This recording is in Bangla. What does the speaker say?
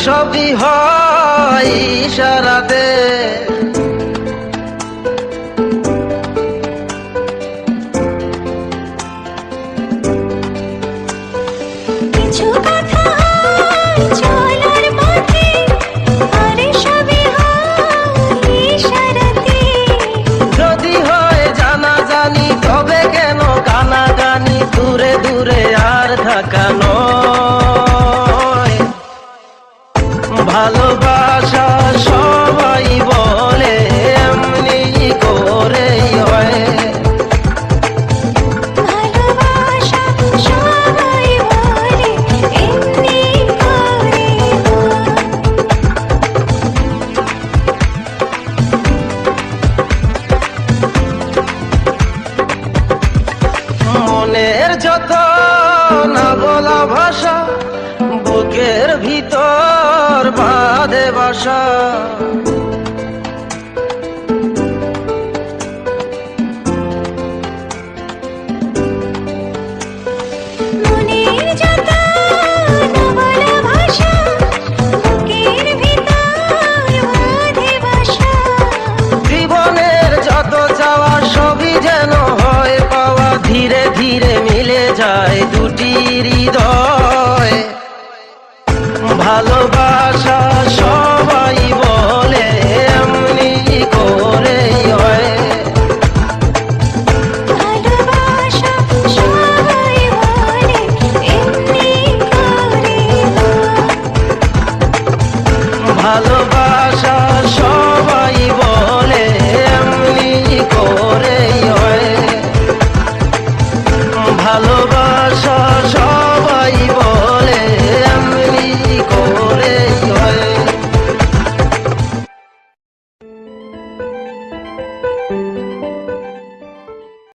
সবই হয় ইশারাতে। কিছু কথা চলার পথে, আরে সবই হয় ইশারাতে। যদি হয় জানাজানি তবে কেন গানাগানি, দূরে দূরে আর থাকা নয়। ভালোবাসা সবাই বলে এমনি করেই হয়। ভালোবাসা সবাই বলে এমনি করে হয়। মনের যত না বলা ভাষা, বুকের ভিতর বাঁধে বাসা। মনের যত না বলা ভাষা, বুকের ভিতর বাঁধে বাসা। জীবনের যত চাওয়া সবই যেন হয় পাওয়া, ধীরে ধীরে মিলে যায় দুটি হৃদয়।